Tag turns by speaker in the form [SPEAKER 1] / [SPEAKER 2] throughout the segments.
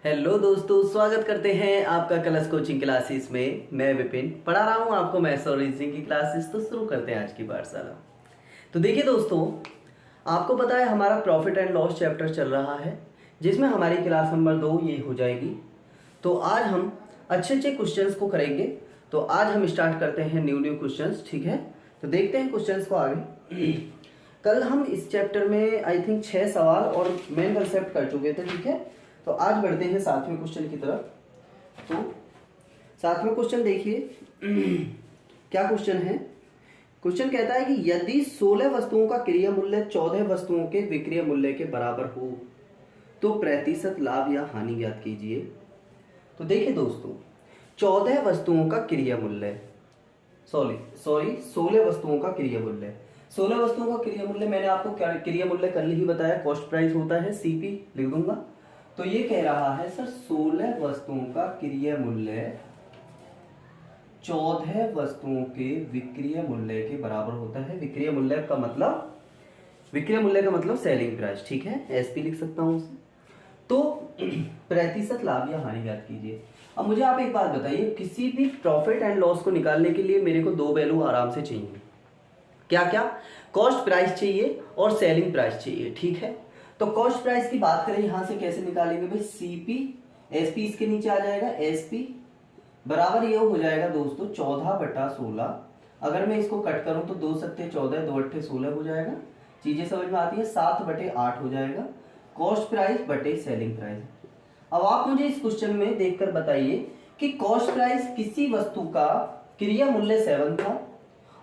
[SPEAKER 1] Hello दोस्तों, स्वागत करते हैं आपका कलश कोचिंग क्लासेस में। मैं विपिन पढ़ा रहा हूं आपको मैथ्स और रीजनिंग की क्लासेस। तो शुरू करते हैं आज की पाठशाला। तो देखिए दोस्तों, आपको पता है हमारा प्रॉफिट एंड लॉस चैप्टर चल रहा है, जिसमें हमारी क्लास नंबर 2 ये हो जाएगी। तो आज हम अच्छे अच्छे क्वेश्चंस को करेंगे। तो आज हम स्टार्ट करते हैं न्यू क्वेश्चंस, ठीक है। तो देखते हैं क्वेश्चंस को आगे। कल हम इस चैप्टर में आई थिंक 6 सवाल और मेन कंसेप्ट कर चुके थे, ठीक है। तो आज बढ़ते हैं 7वें क्वेश्चन की तरफ। तो 7वां क्वेश्चन देखिए। क्या क्वेश्चन है? क्वेश्चन कहता है कि यदि 16 वस्तुओं का क्रिया मूल्य 14 वस्तुओं के विक्रय मूल्य के बराबर हो तो प्रतिशत लाभ या हानि ज्ञात कीजिए। तो देखिए दोस्तों, 14 वस्तुओं का क्रिया मूल्य, सॉरी 16 वस्तुओं का क्रिया मूल्य, 16 वस्तुओं का क्रिया मूल्य मैंने आपको क्या क्रिया मूल्य कल ही बताया, कॉस्ट प्राइस होता है, सीपी लिख दूंगा। तो ये कह रहा है सर 16 वस्तुओं का क्रिया मूल्य 14 वस्तुओं के विक्रय मूल्य के बराबर होता है। विक्रय मूल्य का मतलब सेलिंग प्राइस, ठीक है, एसपी लिख सकता हूं उसे। तो प्रतिशत लाभ या हानि ज्ञात कीजिए। अब मुझे आप एक बात बताइए, किसी भी प्रॉफिट एंड लॉस को निकालने के लिए मेरे को दो वैल्यू आराम से चाहिए। क्या क्या? कॉस्ट प्राइस चाहिए और सेलिंग प्राइस चाहिए, ठीक है। तो कॉस्ट प्राइस की बात करें, यहां से कैसे निकालेंगे भाई? सीपी, एसपी इसके नीचे आ जाएगा, एसपी बराबर ये हो जाएगा दोस्तों 14/16। अगर मैं इसको कट करूं तो 2 सत्ते 14, 2 अट्ठे 16 हो जाएगा। चीजें समझ में आती है। 7/8 हो जाएगा कॉस्ट प्राइस बटे सेलिंग प्राइस। अब आप मुझे इस क्वेश्चन में देखकर बताइए कि कॉस्ट प्राइस किसी वस्तु का क्रिया मूल्य 7 था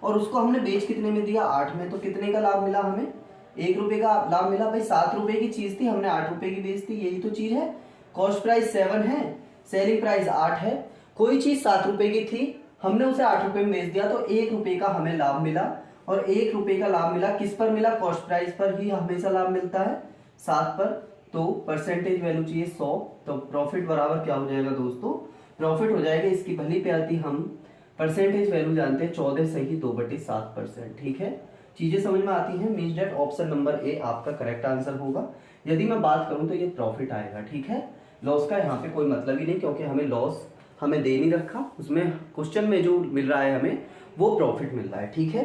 [SPEAKER 1] और उसको हमने बेच कितने में दिया? 8 में। तो कितने का लाभ मिला हमें? 1 रुपए का लाभ मिला। भाई 7 रुपए की चीज थी, हमने 8 रुपए की बेच दी, यही तो चीज है। कॉस्ट प्राइस 7 है, सेलिंग प्राइस 8 है। कोई चीज 7 रुपए की थी, हमने उसे 8 रुपए में बेच दिया, तो 1 रुपए का हमें लाभ मिला। और 1 रुपए का लाभ मिला किस पर मिला? कॉस्ट प्राइस पर ही हमेशा लाभ मिलता है, 7 पर। तो परसेंटेज वैल्यू चाहिए 100। तो प्रॉफिट बराबर क्या हो जाएगा दोस्तों? प्रॉफिट हो जाएगा, इसकी भली प्यालती हम परसेंटेज वैल्यू जानते हैं 14 सही 2/7%, ठीक है। चीजें समझ में आती हैं। Means that option number A आपका करेक्ट आंसर होगा। यदि मैं बात करूं तो ये प्रॉफिट आएगा, ठीक है। लॉस का यहाँ पे कोई मतलब ही नहीं, क्योंकि हमें लॉस हमें दे नहीं रखा, उसमें क्वेश्चन में जो मिल रहा है हमें वो प्रॉफिट मिल रहा है, ठीक है।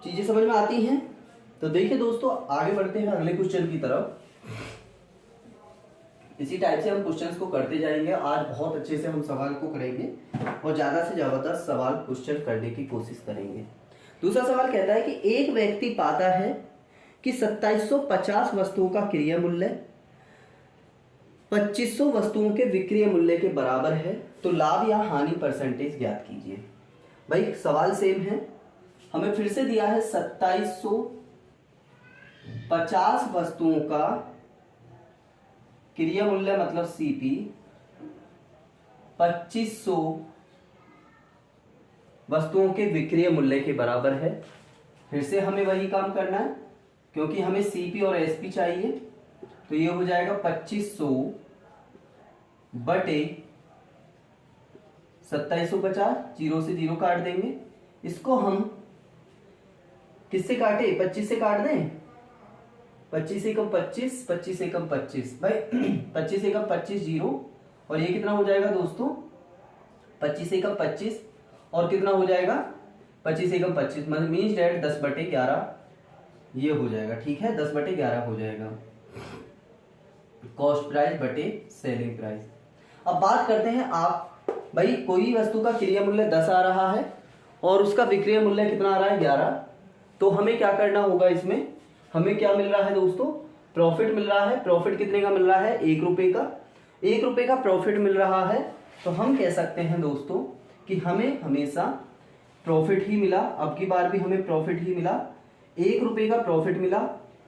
[SPEAKER 1] चीजें समझ में आती हैं। तो देखिए दोस्तों, आगे बढ़ते हैं अगले क्वेश्चन की तरफ। इसी टाइप से हम क्वेश्चंस को करते जाएंगे। आज बहुत अच्छे से हम सवाल को करेंगे और ज्यादा से ज्यादा सवाल क्वेश्चन करने की कोशिश करेंगे। दूसरा सवाल कहता है कि एक व्यक्ति पाता है कि 2750 वस्तुओं का क्रिया मूल्य 2500 वस्तुओं के विक्रय मूल्य के बराबर है, तो लाभ या हानि परसेंटेज ज्ञात कीजिए। भाई सवाल सेम है, हमें फिर से दिया है 2750 वस्तुओं का क्रिया मूल्य मतलब सीपी 2500 वस्तुओं के विक्रय मूल्य के बराबर है। फिर से हमें वही काम करना है, क्योंकि हमें सीपी और एसपी चाहिए। तो ये हो जाएगा 2500 बटे 2750, 0 से 0 काट देंगे। इसको हम किससे काटे? 25 से काट दें। 25 एकम 25, 25 एकम 25, भाई 25 एकम 25 0, और ये कितना हो जाएगा दोस्तों? 25 एकम 25 और कितना हो जाएगा? 25 एकम 25 मतलब मीन्स डेट 10/11 ये हो जाएगा, ठीक है। 10/11 हो जाएगा कॉस्ट प्राइस बटे सेलिंग प्राइस। अब बात करते हैं आप, भाई कोई वस्तु का क्रिया मूल्य 10 आ रहा है और उसका विक्रय मूल्य कितना आ रहा है? 11। तो हमें क्या करना होगा? इसमें हमें क्या मिल रहा है दोस्तों? प्रॉफिट मिल रहा है। प्रॉफिट कितने का मिल रहा है? 1 रुपए का। 1 रुपए का प्रॉफिट मिल रहा है। तो हम कह सकते हैं दोस्तों कि हमें हमेशा प्रॉफिट ही मिला। अब की बार भी हमें प्रॉफिट ही मिला, 1 रुपए का प्रॉफिट मिला।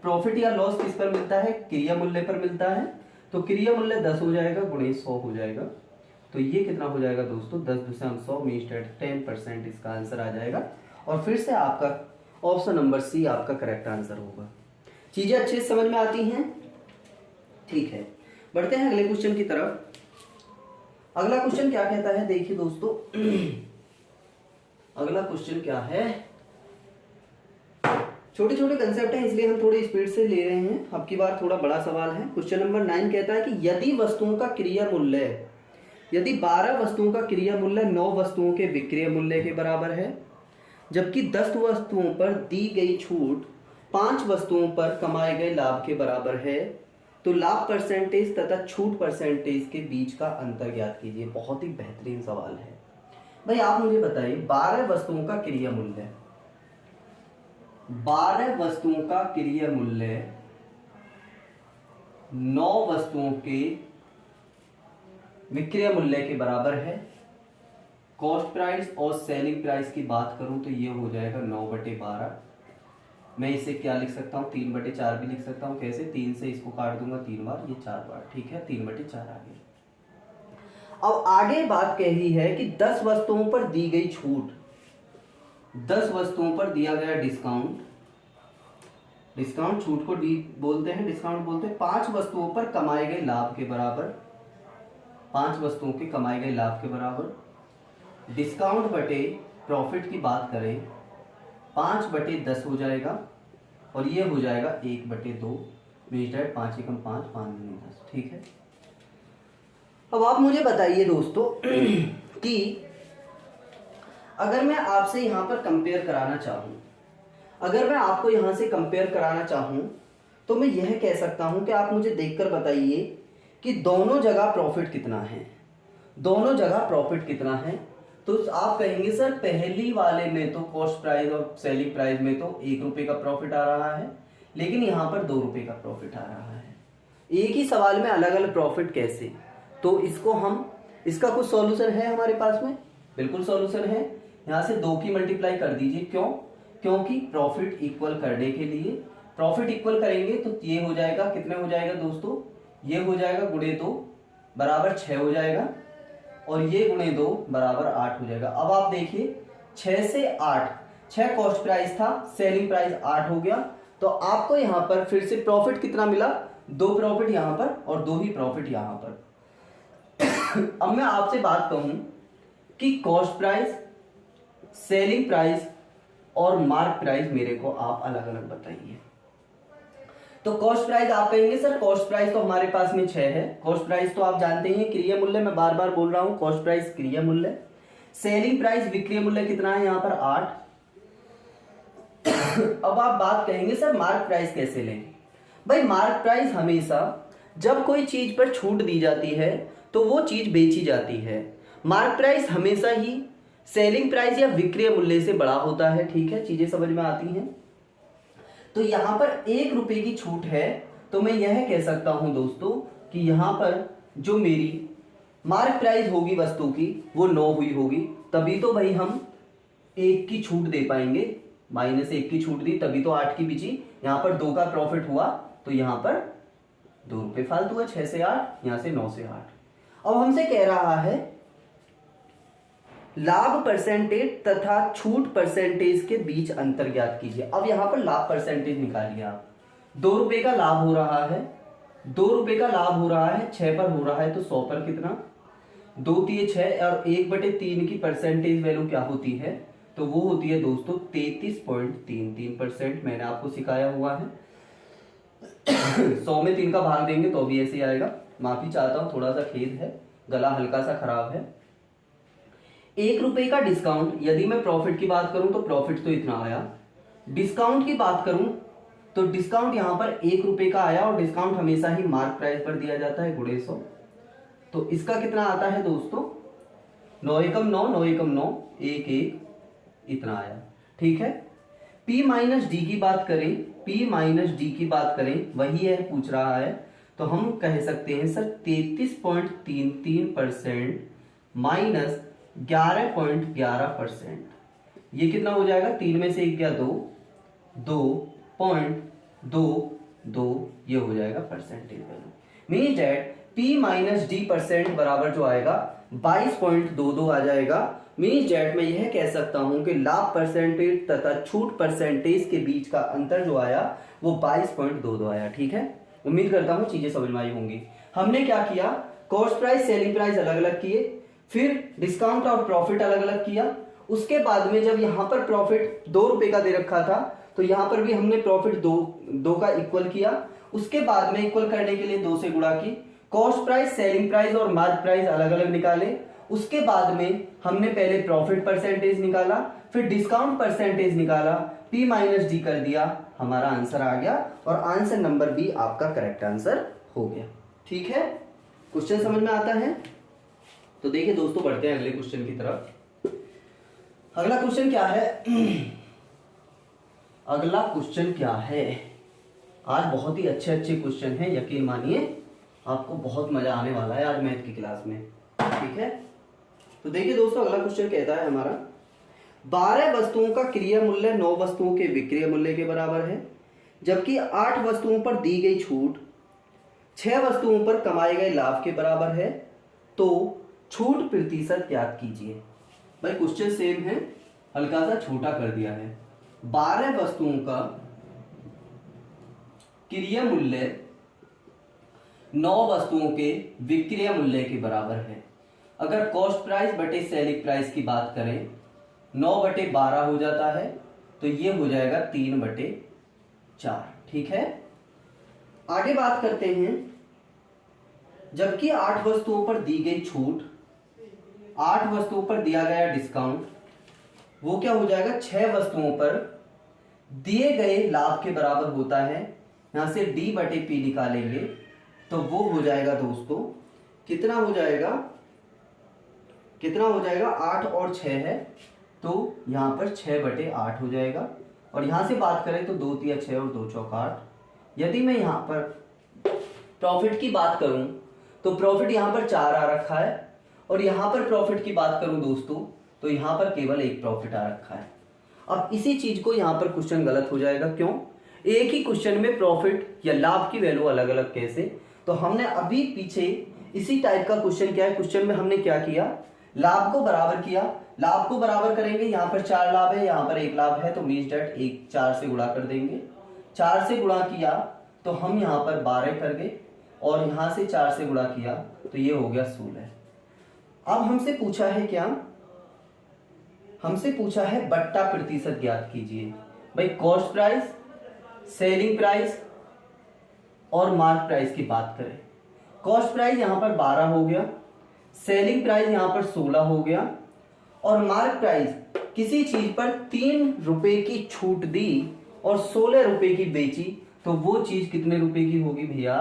[SPEAKER 1] प्रॉफिट या लॉस किस पर मिलता है? क्रिया मूल्य पर मिलता है। तो क्रिया मूल्य 10 हो जाएगा गुणे 100 हो जाएगा। तो ये कितना हो जाएगा दोस्तों? 10/100 मीन्स 10% इसका आंसर आ जाएगा। और फिर से आपका ऑप्शन नंबर सी आपका करेक्ट आंसर होगा। चीजें अच्छे से समझ में आती हैं, ठीक है। बढ़ते हैं अगले क्वेश्चन की तरफ। अगला क्वेश्चन क्या कहता है? देखिए दोस्तों, अगला क्वेश्चन क्या है? छोटे छोटे कंसेप्ट हैं इसलिए हम थोड़ी स्पीड से ले रहे हैं। अब की बार थोड़ा बड़ा सवाल है। क्वेश्चन नंबर 9 कहता है कि यदि वस्तुओं का क्रिया मूल्य, यदि 12 वस्तुओं का क्रिया मूल्य 9 वस्तुओं के विक्रय मूल्य के बराबर है, जबकि 10 वस्तुओं पर दी गई छूट 5 वस्तुओं पर कमाए गए लाभ के बराबर है, तो लाभ परसेंटेज तथा छूट परसेंटेज के बीच का अंतर ज्ञात कीजिए। बहुत ही बेहतरीन सवाल है। भाई आप मुझे बताइए 12 वस्तुओं का क्रिया मूल्य, 12 वस्तुओं का क्रिया मूल्य 9 वस्तुओं के विक्रय मूल्य के बराबर है। कॉस्ट प्राइस और सेलिंग प्राइस की बात करूं तो ये हो जाएगा 9/12। मैं इसे क्या लिख सकता हूं, 3/4 भी लिख सकता हूं। कैसे, 3 से इसको काट दूंगा 3 बार, ये 4 बार, ठीक है, 3/4 आ गया। अब आगे बात कही है कि 10 वस्तुओं पर दी गई छूट, 10 वस्तुओं पर दिया गया डिस्काउंट, डिस्काउंट छूट को डी बोलते हैं, डिस्काउंट बोलते हैं। 5 वस्तुओं पर कमाए गए लाभ के बराबर, 5 वस्तुओं के कमाए गए लाभ के बराबर। डिस्काउंट बटे प्रॉफिट की बात करें 5/10 हो जाएगा और ये हो जाएगा 1/2। मीटर 5 एकम 5, 5 दूनी 10, ठीक है। अब आप मुझे बताइए दोस्तों कि अगर मैं आपसे यहां पर कंपेयर कराना चाहूं, अगर मैं आपको यहां से कंपेयर कराना चाहूं तो मैं यह कह सकता हूं कि आप मुझे देखकर बताइए कि दोनों जगह प्रॉफिट कितना है, दोनों जगह प्रॉफिट कितना है। तो आप कहेंगे सर पहली वाले में तो कॉस्ट प्राइस और सेलिंग प्राइस में तो 1 रुपए का प्रॉफिट आ रहा है, लेकिन यहाँ पर 2 रुपए का प्रॉफिट आ रहा है। एक ही सवाल में अलग अलग प्रॉफिट कैसे, तो इसको हम, इसका कुछ सॉल्यूशन है हमारे पास में, बिल्कुल सॉल्यूशन है। यहाँ से 2 की मल्टीप्लाई कर दीजिए, क्यों, क्योंकि प्रॉफिट इक्वल करने के लिए, प्रॉफिट इक्वल करेंगे तो ये हो जाएगा, कितने हो जाएगा दोस्तों, ये हो जाएगा गुणे 2 बराबर 6 हो जाएगा, और ये गुणे 2 बराबर 8 हो जाएगा। अब आप देखिए 6 से 8, 6 कॉस्ट प्राइस था, सेलिंग प्राइस 8 हो गया, तो आपको यहां पर फिर से प्रॉफिट कितना मिला, 2 प्रॉफिट यहां पर और 2 ही प्रॉफिट यहां पर। अब मैं आपसे बात कहूं कि कॉस्ट प्राइस, सेलिंग प्राइस और मार्क प्राइस मेरे को आप अलग अलग बताइए। तो कॉस्ट प्राइस आप कहेंगे सर कॉस्ट प्राइस तो हमारे पास में 6 है, कॉस्ट प्राइस तो आप जानते हैं क्रिया मूल्य, मैं बार बार बोल रहा हूं, कॉस्ट प्राइस क्रिया मूल्य, सेलिंग प्राइस विक्रय मूल्य कितना है यहां पर 8। अब आप बात कहेंगे सर मार्क प्राइस कैसे लें। भाई मार्क प्राइस हमेशा जब कोई चीज पर छूट दी जाती है तो वो चीज बेची जाती है। मार्क प्राइस हमेशा ही सेलिंग प्राइस या विक्रय मूल्य से बड़ा होता है, ठीक है, चीजें समझ में आती हैं। तो यहां पर 1 रुपए की छूट है, तो मैं यह कह सकता हूं दोस्तों कि यहां पर जो मेरी मार्क प्राइस होगी वस्तु की वो 9 हुई होगी, तभी तो भाई हम 1 की छूट दे पाएंगे, -1 की छूट दी तभी तो 8 की बिची। यहां पर 2 का प्रॉफिट हुआ तो यहां पर 2 रुपए फालतू है, 6 से 8, यहां से 9 से 8। अब हमसे कह रहा है लाभ परसेंटेज तथा छूट परसेंटेज के बीच अंतर ज्ञात कीजिए। अब यहां पर लाभ परसेंटेज निकालिए आप। 2 रुपए का लाभ हो रहा है, 2 रुपए का लाभ हो रहा है, 6 पर हो रहा है, तो 100 पर कितना, 2 3 6 और 1/3 की परसेंटेज वैल्यू क्या होती है, तो वो होती है दोस्तों 33.33%। मैंने आपको सिखाया हुआ है। 100 में 3 का भाग देंगे तो भी ऐसे आएगा। माफी चाहता हूं, थोड़ा सा खेद है, गला हल्का सा खराब है। 1 रुपए का डिस्काउंट, यदि मैं प्रॉफिट की बात करूं तो प्रॉफिट तो इतना आया, डिस्काउंट की बात करूं तो डिस्काउंट यहां पर 1 रुपए का आया, और डिस्काउंट हमेशा ही मार्क प्राइस पर दिया जाता है गुणे 100। तो इसका कितना आता है दोस्तों, 9 एकम 9, 9 एकम 9, 1 1 इतना आया, ठीक है। P माइनस डी की बात करें, P माइनस डी की बात करें, वही है पूछ रहा है, तो हम कह सकते हैं सर 33.33% माइनस 11.11%। ये कितना हो जाएगा, 3 में से 1 गया 2, 2.22, ये हो जाएगा percentage value. Means that P minus D percent बराबर जो आएगा 22.22 आ जाएगा। मीन्स दैट मैं यह कह सकता हूं कि लाभ परसेंटेज तथा छूट परसेंटेज के बीच का अंतर जो आया वो 22.22 आया, ठीक है। उम्मीद करता हूं चीजें समझ में आई होंगी। हमने क्या किया, कॉस्ट प्राइस सेलिंग प्राइस अलग अलग किए, फिर डिस्काउंट और प्रॉफिट अलग अलग किया। उसके बाद में जब यहां पर प्रॉफिट 2 रुपए का दे रखा था तो यहाँ पर भी हमने प्रॉफिट दो का इक्वल किया, उसके बाद में इक्वल करने के लिए 2 से गुणा की, कॉस्ट प्राइस, सेलिंग प्राइस और मार्क प्राइस अलग अलग निकाले, उसके बाद में हमने पहले प्रॉफिट परसेंटेज निकाला, फिर डिस्काउंट परसेंटेज निकाला, P माइनस डी कर दिया, हमारा आंसर आ गया और आंसर नंबर बी आपका करेक्ट आंसर हो गया। ठीक है, क्वेश्चन समझ में आता है? तो देखिए दोस्तों, बढ़ते हैं अगले क्वेश्चन की तरफ। अगला क्वेश्चन क्या है? अगला क्वेश्चन क्या है? आज बहुत ही अच्छे अच्छे क्वेश्चन हैं, यकीन मानिए आपको बहुत मजा आने वाला है आज मैथ की क्लास में। ठीक है, तो देखिए दोस्तों, अगला क्वेश्चन कहता है हमारा 12 वस्तुओं का क्रय मूल्य 9 वस्तुओं के विक्रय मूल्य के बराबर है, जबकि 8 वस्तुओं पर दी गई छूट 6 वस्तुओं पर कमाए गए लाभ के बराबर है, तो छूट प्रतिशत ज्ञात कीजिए। भाई क्वेश्चन सेम है, हल्का सा छोटा कर दिया है। 12 वस्तुओं का क्रय मूल्य 9 वस्तुओं के विक्रय मूल्य के बराबर है। अगर कॉस्ट प्राइस बटे सेलिंग प्राइस की बात करें, 9 बटे 12 हो जाता है, तो ये हो जाएगा 3 बटे 4। ठीक है, आगे बात करते हैं। जबकि 8 वस्तुओं पर दी गई छूट, 8 वस्तुओं पर दिया गया डिस्काउंट, वो क्या हो जाएगा? 6 वस्तुओं पर दिए गए लाभ के बराबर होता है। यहां से डी बटे पी निकालेंगे तो वो हो जाएगा दोस्तों, कितना हो जाएगा? 8 और 6 है, तो यहां पर 6 बटे 8 हो जाएगा। और यहां से बात करें तो 2 तिया 6 और 2 चौक 8। यदि मैं यहां पर प्रॉफिट की बात करूं तो प्रॉफिट यहां पर 4 आ रखा है, और यहां पर प्रॉफिट की बात करूं दोस्तों तो यहां पर केवल 1 प्रॉफिट आ रखा है। अब इसी चीज को यहां पर क्वेश्चन गलत हो जाएगा। क्यों? एक ही क्वेश्चन में प्रॉफिट या लाभ की वैल्यू अलग अलग कैसे? तो हमने अभी पीछे इसी टाइप का क्वेश्चन किया है। क्वेश्चन में हमने क्या किया? लाभ को बराबर किया। लाभ को बराबर करेंगे, यहाँ पर 4 लाभ है, यहाँ पर 1 लाभ है, तो मीन्स डेट 1 4 से गुणा कर देंगे। 4 से गुणा किया तो हम यहाँ पर 12 कर गए, और यहाँ से 4 से गुणा किया तो ये हो गया 16। अब हमसे पूछा है क्या? हमसे पूछा है बट्टा प्रतिशत ज्ञात कीजिए। भाई कॉस्ट प्राइस, सेलिंग प्राइस और मार्क प्राइस की बात करें, कॉस्ट प्राइस यहां पर 12 हो गया, सेलिंग प्राइस यहां पर 16 हो गया, और मार्क प्राइस किसी चीज पर 3 रुपए की छूट दी और 16 रुपए की बेची, तो वो चीज कितने रुपए की होगी भैया?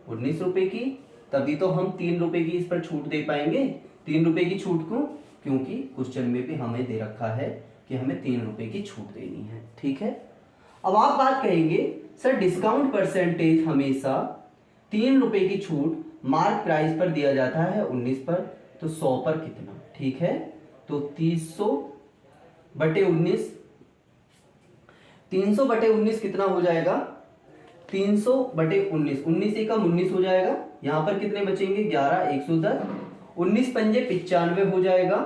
[SPEAKER 1] 19 रुपए की। तभी तो हम 3 रुपए की इस पर छूट दे पाएंगे। 3 रुपए की छूट को, क्योंकि क्वेश्चन में भी हमें दे रखा है कि हमें 3 रुपए की छूट देनी है। ठीक है, अब आप बात कहेंगे सर डिस्काउंट परसेंटेज हमेशा 3 रुपए की छूट मार्क प्राइस पर दिया जाता है 19 पर, तो 100 पर कितना? ठीक है, तो 300 बटे 19, 300 बटे 19 कितना हो जाएगा? 300 बटे 19, 19 एकम 19 हो जाएगा। यहां पर कितने बचेंगे? 11, 110, 19 पंजे 95 हो जाएगा,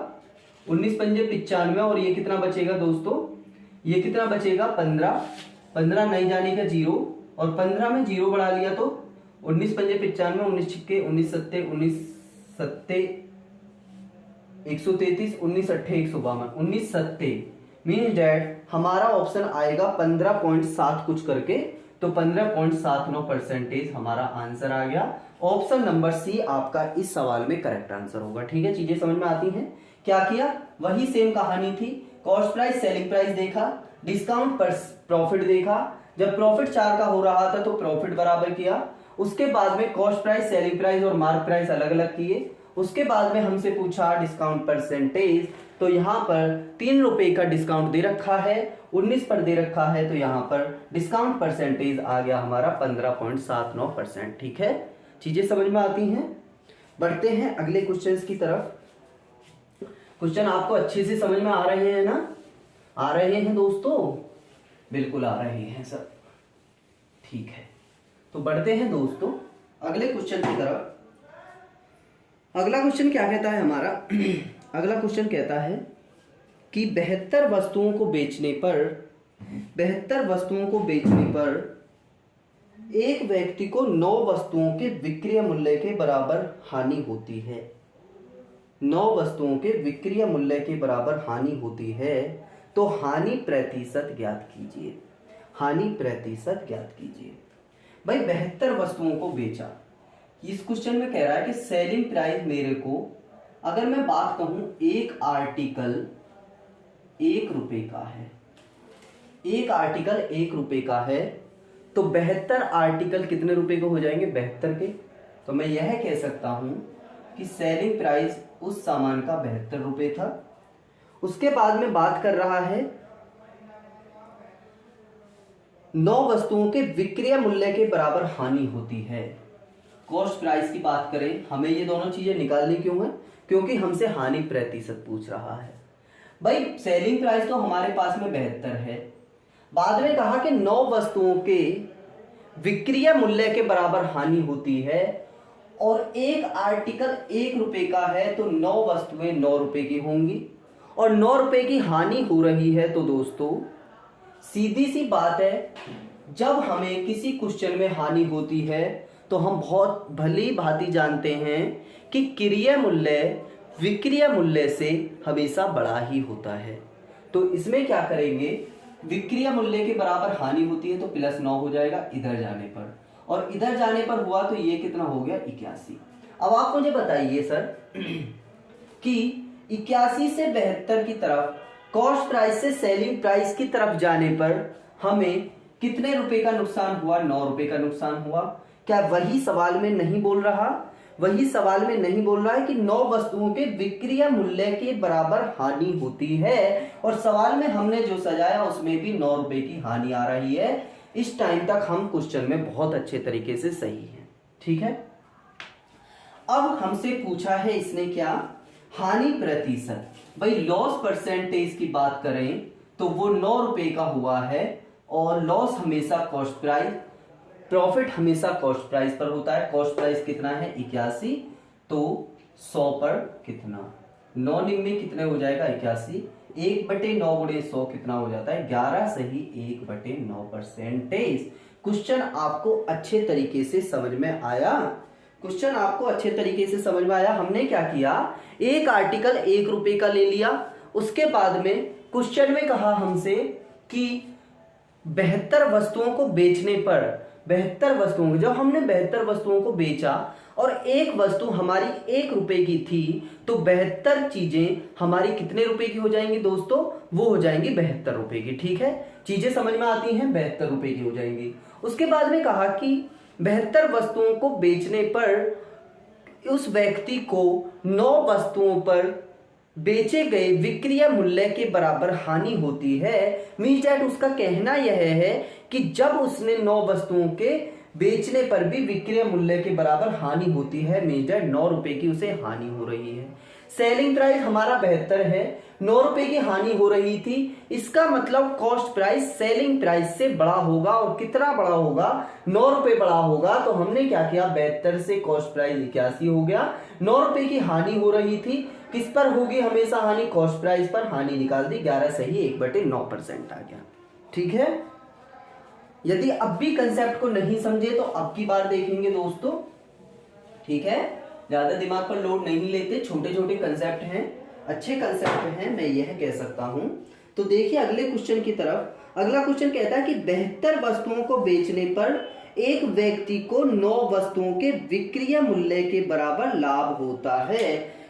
[SPEAKER 1] 19 पंजे 95, और ये कितना बचेगा दोस्तों? ये कितना बचेगा? 15, 15 नहीं जाने का 0, और 15 में 0 बढ़ा लिया तो 19 पंजे 95, 19 छिक्के 19 सत्ते 19 सत्ते 133, 19 अट्ठे 152, 19 सत्ते मीन्स डैट हमारा ऑप्शन आएगा 15.7 कुछ करके, तो 15.79% हमारा आंसर आ गया। ऑप्शन नंबर सी आपका इस सवाल में करेक्ट आंसर होगा। ठीक है, चीजें समझ में आती हैं? क्या किया? वही सेम कहानी थी। कॉस्ट प्राइस, सेलिंग प्राइस देखा, डिस्काउंट पर प्रॉफिट देखा। जब प्रॉफिट 4 का हो रहा था तो प्रॉफिट बराबर किया, उसके बाद में कॉस्ट प्राइस, सेलिंग प्राइस और मार्क प्राइस अलग अलग किए। उसके बाद में हमसे पूछा डिस्काउंट परसेंटेज, तो यहाँ पर 3 रुपए का डिस्काउंट दे रखा है, 19 पर दे रखा है, तो यहाँ पर डिस्काउंट परसेंटेज आ गया हमारा 15.79%। ठीक है, चीजें समझ में आती हैं? बढ़ते हैं अगले क्वेश्चंस की तरफ। क्वेश्चन आपको अच्छे से समझ में आ रहे हैं ना? आ रहे हैं दोस्तों? बिल्कुल आ रहे हैं सब। ठीक है, तो बढ़ते हैं दोस्तों अगले क्वेश्चन की तरफ। अगला क्वेश्चन क्या कहता है हमारा? अगला क्वेश्चन कहता है कि 72 वस्तुओं को बेचने पर एक व्यक्ति को 9 वस्तुओं के विक्रय मूल्य के बराबर हानि होती है। 9 वस्तुओं के विक्रय मूल्य के बराबर हानि होती है, तो हानि प्रतिशत ज्ञात कीजिए। हानि प्रतिशत ज्ञात कीजिए। भाई 72 वस्तुओं को बेचा। इस क्वेश्चन में कह रहा है कि सेलिंग प्राइस मेरे को, अगर मैं बात कहूं एक आर्टिकल 1 रुपए का है, एक आर्टिकल 1 रुपए का है, तो 72 आर्टिकल कितने रुपए के हो जाएंगे? 72 के। तो मैं यह कह सकता हूं कि सेलिंग प्राइस उस सामान का 72 रुपए था। उसके बाद में बात कर रहा है 9 वस्तुओं के विक्रय मूल्य के बराबर हानि होती है। कॉस्ट प्राइस की बात करें, हमें ये दोनों चीजें निकालनी क्यों है? क्योंकि हमसे हानि प्रतिशत पूछ रहा है। भाई सेलिंग प्राइस तो हमारे पास में 72 है, बाद में कहा कि 9 वस्तुओं के विक्रय मूल्य के बराबर हानि होती है, और एक आर्टिकल 1 रुपए का है तो 9 वस्तुएं 9 रुपए की होंगी, और 9 रुपए की हानि हो रही है। तो दोस्तों सीधी सी बात है, जब हमें किसी क्वेश्चन में हानि होती है तो हम बहुत भली भांति जानते हैं कि क्रय मूल्य विक्रय मूल्य से हमेशा बड़ा ही होता है। तो इसमें क्या करेंगे, विक्रय मूल्य के बराबर हानि होती है तो +9 हो जाएगा इधर जाने पर, और इधर जाने पर हुआ तो ये कितना हो गया? 81। अब आप मुझे बताइए सर कि 81 से 72 की तरफ, कॉस्ट प्राइस से सेलिंग प्राइस की तरफ जाने पर हमें कितने रुपए का नुकसान हुआ? 9 रुपए का नुकसान हुआ। क्या वही सवाल में नहीं बोल रहा? वही सवाल में नहीं बोल रहा है कि 9 वस्तुओं के विक्रय मूल्य के बराबर हानि होती है, और सवाल में हमने जो सजाया उसमें भी 9 रुपए की हानि आ रही है। इस टाइम तक हम क्वेश्चन में बहुत अच्छे तरीके से सही हैं, ठीक है। अब हमसे पूछा है इसने क्या? हानि प्रतिशत। भाई लॉस परसेंटेज की बात करें तो वो 9 रुपए का हुआ है, और लॉस हमेशा कॉस्ट प्राइस, प्रॉफिट हमेशा कॉस्ट प्राइस पर होता है। कॉस्ट प्राइस कितना है? 81, तो 100 पर कितना? 9 में कितने हो जाएगा? 81। 1/9 गुणे 100 कितना हो जाता है? 11 सही 1/9%। क्वेश्चन आपको अच्छे तरीके से समझ में आया? क्वेश्चन आपको अच्छे तरीके से समझ में आया? हमने क्या किया, एक आर्टिकल 1 रुपए का ले लिया, उसके बाद में क्वेश्चन में कहा हमसे कि 72 वस्तुओं को बेचने पर, 72 वस्तुओं, जब हमने 72 वस्तुओं को बेचा और एक वस्तु हमारी 1 रुपए की थी, तो 72 चीजें हमारी कितने रुपए की हो जाएंगी दोस्तों? वो हो जाएंगी 72 रुपए की, ठीक है। चीजें समझ में आती हैं, 72 रुपए की हो जाएंगी। उसके बाद में कहा कि 72 वस्तुओं को बेचने पर उस व्यक्ति को 9 वस्तुओं पर बेचे गए विक्रय मूल्य के बराबर हानि होती है। मींस दैट उसका कहना यह है कि जब उसने 9 वस्तुओं के बेचने पर भी विक्रय मूल्य के बराबर हानि होती है, मींस दैट 9 रुपए की उसे हानि हो रही है। सेलिंग प्राइस हमारा 72 है, 9 रुपए की हानि हो रही थी, इसका मतलब कॉस्ट प्राइस सेलिंग प्राइस से बड़ा होगा। और कितना बड़ा होगा? 9 रुपए बड़ा होगा। तो हमने क्या किया, 72 से कॉस्ट प्राइस 81 हो गया। 9 रुपए की हानि हो रही थी, किस पर होगी हमेशा हानि? कॉस्ट प्राइस पर। हानि निकाल दी, 11 सही 1/9% आ गया, ठीक है। यदि अब भी कंसेप्ट को नहीं समझे तो अब की बार देखेंगे दोस्तों, ठीक है। ज्यादा दिमाग पर लोड नहीं लेते, छोटे छोटे कंसेप्ट हैं, अच्छे कंसेप्ट हैं, मैं यह कह सकता हूं। तो देखिए अगले क्वेश्चन की तरफ। अगला क्वेश्चन कहता है कि 72 वस्तुओं को बेचने पर एक व्यक्ति को 9 वस्तुओं के विक्रय मूल्य के बराबर लाभ होता है।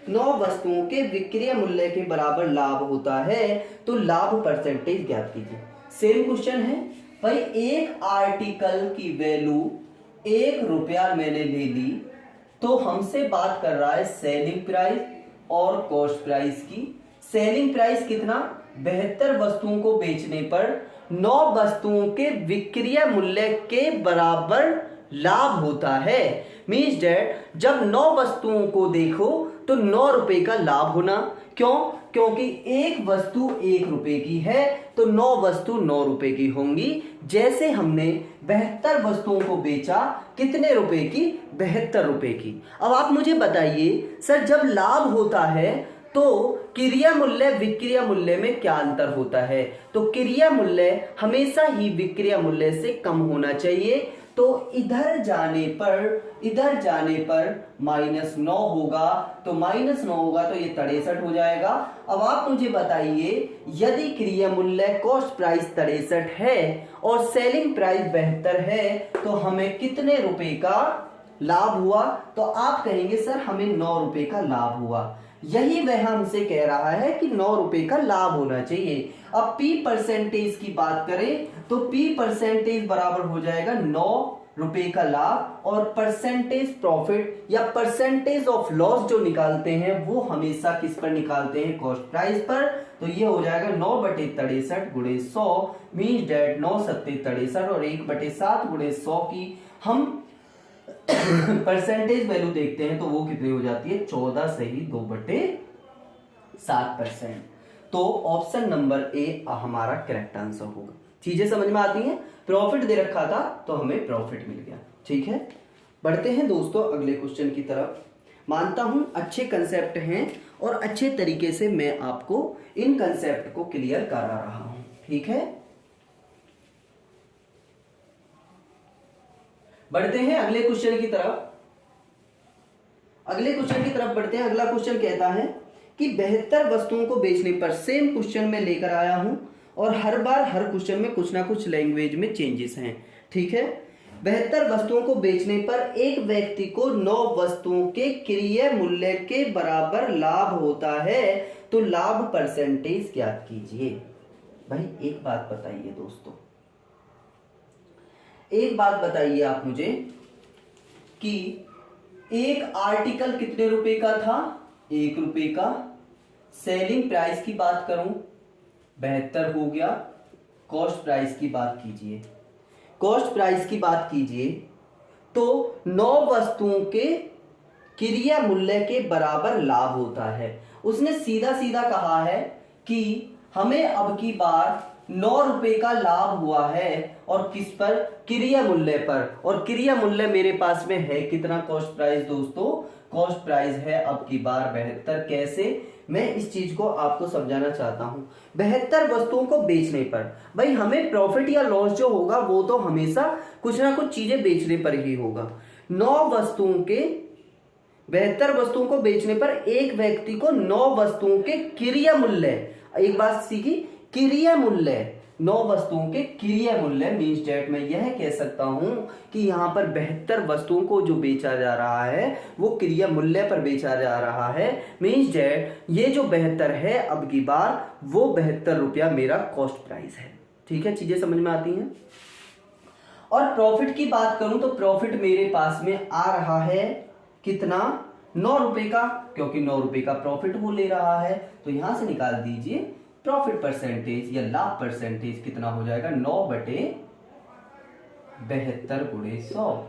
[SPEAKER 1] 9 वस्तुओं के विक्रय मूल्य के बराबर लाभ होता है, तो लाभ परसेंटेज ज्ञात कीजिए। सेम क्वेश्चन है भाई, एक आर्टिकल की वैल्यू 1 रुपया मैंने ले ली, तो हमसे बात कर रहा है सेलिंग प्राइस और कॉस्ट प्राइस की। सेलिंग प्राइस कितना? 72 वस्तुओं को बेचने पर 9 वस्तुओं के विक्रय मूल्य के बराबर लाभ होता है। मींस दैट जब 9 वस्तुओं को देखो तो 9 रुपए का लाभ होना। क्यों? क्योंकि एक वस्तु 1 रुपए की है, तो 9 वस्तु 9 रुपए की होंगी। जैसे हमने 72 वस्तुओं को बेचा, कितने रुपए की? 72 रुपए की। अब आप मुझे बताइए सर, जब लाभ होता है तो क्रय मूल्य विक्रय मूल्य में क्या अंतर होता है? तो क्रय मूल्य हमेशा ही विक्रय मूल्य से कम होना चाहिए। तो इधर जाने पर -9 होगा, तो -9 होगा तो ये 63 हो जाएगा। अब आप मुझे बताइए, यदि क्रिया मूल्य कॉस्ट प्राइस 63 है और सेलिंग प्राइस 72 है, तो हमें कितने रुपए का लाभ हुआ? तो आप कहेंगे सर हमें 9 रुपए का लाभ हुआ। यही वह हमसे कह रहा है कि 9 रुपए का लाभ होना चाहिए। अब P परसेंटेज की बात करें तो P परसेंटेज बराबर हो जाएगा 9 रुपए का लाभ, और परसेंटेज प्रॉफिट या परसेंटेज ऑफ लॉस जो निकालते हैं वो हमेशा किस पर निकालते हैं? कॉस्ट प्राइस पर। तो ये हो जाएगा 9/63 गुणे 100 मीन्स डेट 9 सत्ते 63 और 1/7 गुणे 100 की हम परसेंटेज वैल्यू देखते हैं तो वो कितनी हो जाती है? 14 सही 2/7%। तो ऑप्शन नंबर ए हमारा करेक्ट आंसर होगा। चीजें समझ में आती हैं? प्रॉफिट दे रखा था तो हमें प्रॉफिट मिल गया। ठीक है, बढ़ते हैं दोस्तों अगले क्वेश्चन की तरफ। मानता हूं अच्छे कंसेप्ट हैं और अच्छे तरीके से मैं आपको इन कंसेप्ट को क्लियर करा रहा हूं। ठीक है, बढ़ते हैं अगले क्वेश्चन की तरफ। बढ़ते हैं। अगला क्वेश्चन कहता है कि 72 वस्तुओं को बेचने पर, सेम क्वेश्चन में लेकर आया हूं और हर बार हर क्वेश्चन में कुछ ना कुछ लैंग्वेज में चेंजेस हैं। ठीक है, 72 वस्तुओं को बेचने पर एक व्यक्ति को 9 वस्तुओं के क्रय मूल्य के बराबर लाभ होता है, तो लाभ परसेंटेज ज्ञात कीजिए। भाई एक बात बताइए दोस्तों, एक बात बताइए आप मुझे कि एक आर्टिकल कितने रुपए का था? 1 रुपए का। सेलिंग प्राइस की बात करूं 72 हो गया। कॉस्ट प्राइस की बात कीजिए तो 9 वस्तुओं के क्रय मूल्य के बराबर लाभ होता है। उसने सीधा सीधा कहा है कि हमें अब की बार 9 रुपए का लाभ हुआ है, और किस पर? क्रय मूल्य पर। और क्रय मूल्य मेरे पास में है कितना? कॉस्ट प्राइस दोस्तों, कॉस्ट प्राइस है अब की बार 72। कैसे? मैं इस चीज को आपको समझाना चाहता हूं। 72 वस्तुओं को बेचने पर भाई हमें प्रॉफिट या लॉस जो होगा वो तो हमेशा कुछ ना कुछ चीजें बेचने पर ही होगा। 72 वस्तुओं को बेचने पर एक व्यक्ति को 9 वस्तुओं के क्रय मूल्य, एक बात सीखी, क्रय मूल्य, 9 वस्तुओं के क्रय मूल्य मीन्स डेट में यह कह सकता हूं कि यहां पर 72 वस्तुओं को जो बेचा जा रहा है वो क्रय मूल्य पर बेचा जा रहा है। मीन्स डेट ये जो 72 है अब की बार वो 72 रुपया मेरा कॉस्ट प्राइस है। ठीक है, चीजें समझ में आती हैं। और प्रॉफिट की बात करूं तो प्रॉफिट मेरे पास में आ रहा है कितना? 9 रुपए का, क्योंकि 9 रुपए का प्रॉफिट वो ले रहा है। तो यहां से निकाल दीजिए प्रॉफिट परसेंटेज या लाभ परसेंटेज कितना हो जाएगा? 9/72 गुणे 100।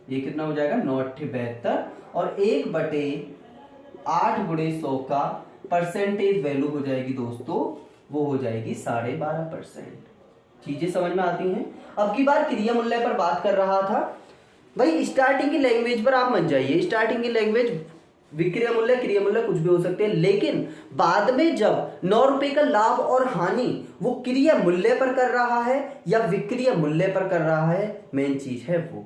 [SPEAKER 1] ये कितना हो जाएगा? 9/72 और 1/8 गुणे 100 का परसेंटेज वैल्यू हो जाएगी दोस्तों, वो हो जाएगी 12.5%। चीजें समझ में आती हैं। अब की बार क्रय मूल्य पर बात कर रहा था। भाई स्टार्टिंग की लैंग्वेज पर आप मत जाइए। स्टार्टिंग की लैंग्वेज विक्रय मूल्य, क्रय मूल्य कुछ भी हो सकते हैं, लेकिन बाद में जब 9 रुपए का लाभ और हानि वो क्रय मूल्य पर कर रहा है या विक्रय मूल्य पर कर रहा है, मेन चीज है वो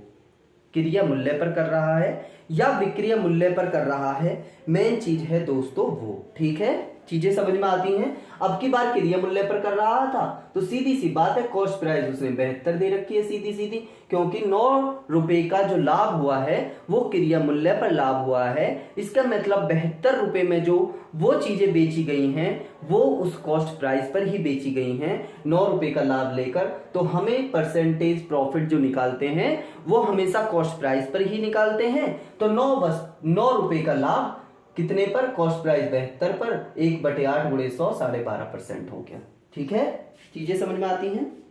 [SPEAKER 1] क्रय मूल्य पर कर रहा है या विक्रय मूल्य पर कर रहा है, मेन चीज है दोस्तों वो। ठीक है, चीजें समझ में आती हैं। अब की बार क्रय मूल्य पर कर रहा था तो सीधी सी बात है कॉस्ट प्राइस उसने 72 दे रखी है सीधी सीधी, क्योंकि 9 रुपए का जो लाभ हुआ है वो क्रय मूल्य पर लाभ हुआ है। इसका मतलब 72 रुपए में जो वो चीजें बेची गई हैं वो उस कॉस्ट प्राइस पर ही बेची गई हैं 9 रुपए का लाभ लेकर। तो हमें परसेंटेज प्रॉफिट जो निकालते हैं वो हमेशा कॉस्ट प्राइस पर ही निकालते हैं। तो 9 रुपए का लाभ कितने पर? कॉस्ट प्राइस 72 पर, 1/8 गुणे 100 12.5% हो गया। ठीक है, चीजें समझ में आती हैं।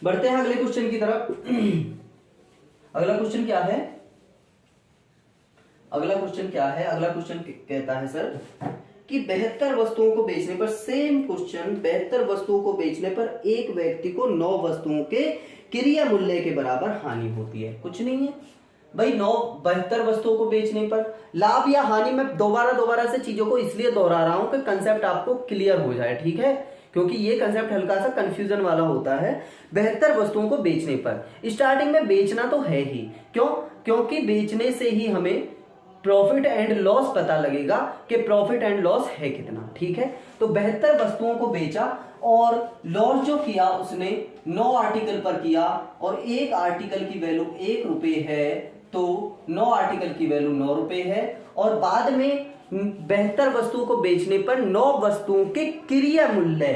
[SPEAKER 1] बढ़ते हैं अगले क्वेश्चन की तरफ। अगला क्वेश्चन क्या है? अगला क्वेश्चन कहता है सर कि 72 वस्तुओं को बेचने पर, सेम क्वेश्चन, 72 वस्तुओं को बेचने पर एक व्यक्ति को 9 वस्तुओं के क्रय मूल्य के बराबर हानि होती है। कुछ नहीं है भाई, 72 वस्तुओं को बेचने पर लाभ या हानि, मैं दोबारा से चीजों को इसलिए दोहरा रहा हूं कि कंसेप्ट आपको क्लियर हो जाए। ठीक है, क्योंकि ये कंसेप्ट हल्का सा कंफ्यूजन वाला होता है। बेहतर वस्तुओं को बेचने पर, स्टार्टिंग में बेचना तो है ही, क्यों? क्योंकि बेचने से ही हमें प्रॉफिट एंड लॉस पता लगेगा कि प्रॉफिट एंड लॉस है कितना, ठीक है। तो बेहतर वस्तुओं को बेचा और लॉस जो किया उसने 9 आर्टिकल पर किया और एक आर्टिकल की वैल्यू 1 रुपए है, तो 9 आर्टिकल की वैल्यू 9 रुपए है। और बाद में बेहतर वस्तुओं को बेचने पर 9 वस्तुओं के क्रिया मूल्य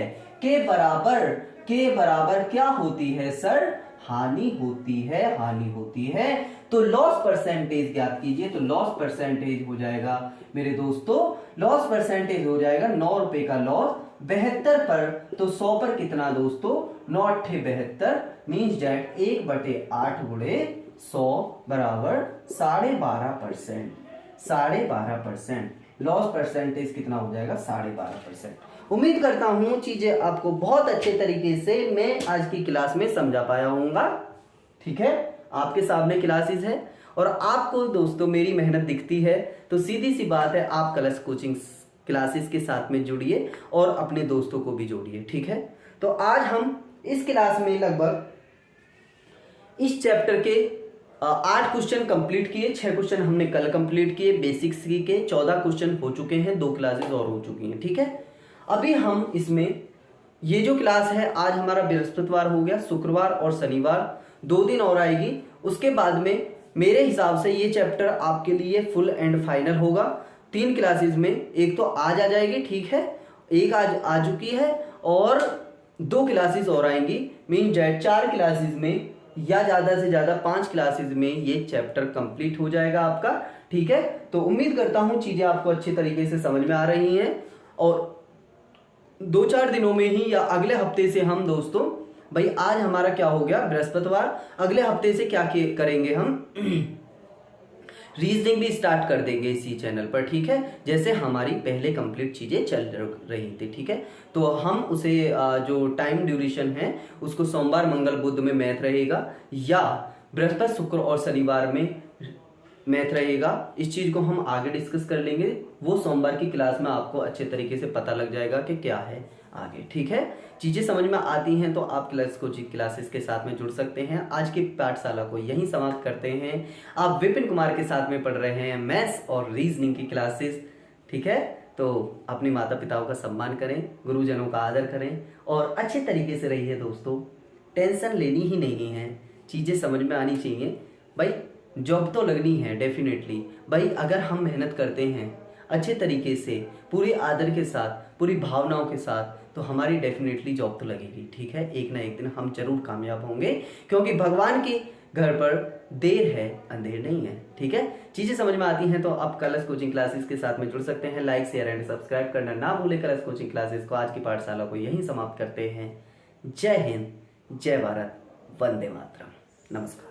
[SPEAKER 1] के बराबर क्या होती है सर? हानि होती है, हानि होती है। तो लॉस परसेंटेज ज्ञात कीजिए। तो लॉस परसेंटेज हो जाएगा मेरे दोस्तों, लॉस परसेंटेज हो जाएगा 9 रुपए का लॉस, 72 पर, तो 100 पर कितना दोस्तों? 9 अट्ठे 72 मीन्स डेट 1/8 गुणे 100 बराबर 12.5%। 12.5% लॉस परसेंटेज कितना हो जाएगा? 12.5%। उम्मीद करता हूं चीजें आपको बहुत अच्छे तरीके से मैं आज की क्लास में समझा पाया हूंगा, ठीक है। आपके सामने क्लासेस है और आपको दोस्तों मेरी मेहनत दिखती है, तो सीधी सी बात है, आप कलश कोचिंग क्लासेस के साथ में जुड़िए और अपने दोस्तों को भी जोड़िए, ठीक है। तो आज हम इस क्लास में लगभग इस चैप्टर के 8 क्वेश्चन कंप्लीट किए। 6 क्वेश्चन हमने कल कंप्लीट किए, बेसिक्स के 14 क्वेश्चन हो चुके हैं, 2 क्लासेस और हो चुकी हैं, ठीक है। अभी हम इसमें ये जो क्लास है, आज हमारा बृहस्पतिवार हो गया, शुक्रवार और शनिवार 2 दिन और आएगी। उसके बाद में मेरे हिसाब से ये चैप्टर आपके लिए फुल एंड फाइनल होगा। 3 क्लासेस में, एक तो आज आ जाएगी, ठीक है, एक आज आ चुकी है और 2 क्लासेस और आएंगी, मीन 4 क्लासेस में या ज्यादा से ज्यादा 5 क्लासेस में ये चैप्टर कंप्लीट हो जाएगा आपका, ठीक है। तो उम्मीद करता हूं चीजें आपको अच्छे तरीके से समझ में आ रही हैं और 2-4 दिनों में ही या अगले हफ्ते से हम दोस्तों, भाई आज हमारा क्या हो गया? बृहस्पतिवार। अगले हफ्ते से क्या करेंगे हम? रीजनिंग भी स्टार्ट कर देंगे इसी चैनल पर, ठीक है। जैसे हमारी पहले कंप्लीट चीजें चल रही थी, ठीक है। तो हम उसे जो टाइम ड्यूरेशन है उसको सोमवार मंगल बुध में मैथ रहेगा या बृहस्पति शुक्र और शनिवार में मैथ रहेगा। इस चीज को हम आगे डिस्कस कर लेंगे, वो सोमवार की क्लास में आपको अच्छे तरीके से पता लग जाएगा कि क्या है आगे, ठीक है। चीजें समझ में आती हैं तो आप क्लास कोचिंग क्लासेस के साथ में जुड़ सकते हैं। आज की पाठशाला को यहीं समाप्त करते हैं। आप विपिन कुमार के साथ में पढ़ रहे हैं मैथ्स और रीजनिंग की क्लासेस, ठीक है। तो अपने माता पिताओं का सम्मान करें, गुरुजनों का आदर करें और अच्छे तरीके से रहिए दोस्तों। टेंशन लेनी ही नहीं है, चीजें समझ में आनी चाहिए। भाई जॉब तो लगनी है डेफिनेटली, भाई अगर हम मेहनत करते हैं अच्छे तरीके से, पूरे आदर के साथ, पूरी भावनाओं के साथ, तो हमारी डेफिनेटली जॉब तो लगेगी, ठीक है। एक ना एक दिन हम जरूर कामयाब होंगे, क्योंकि भगवान के घर पर देर है अंधेर नहीं है, ठीक है। चीजें समझ में आती हैं तो आप कलश कोचिंग क्लासेस के साथ में जुड़ सकते हैं। लाइक शेयर एंड सब्सक्राइब करना ना भूले कलश कोचिंग क्लासेस को। आज की पाठशाला को यहीं समाप्त करते हैं। जय हिंद, जय भारत, वंदे मातरम, नमस्कार।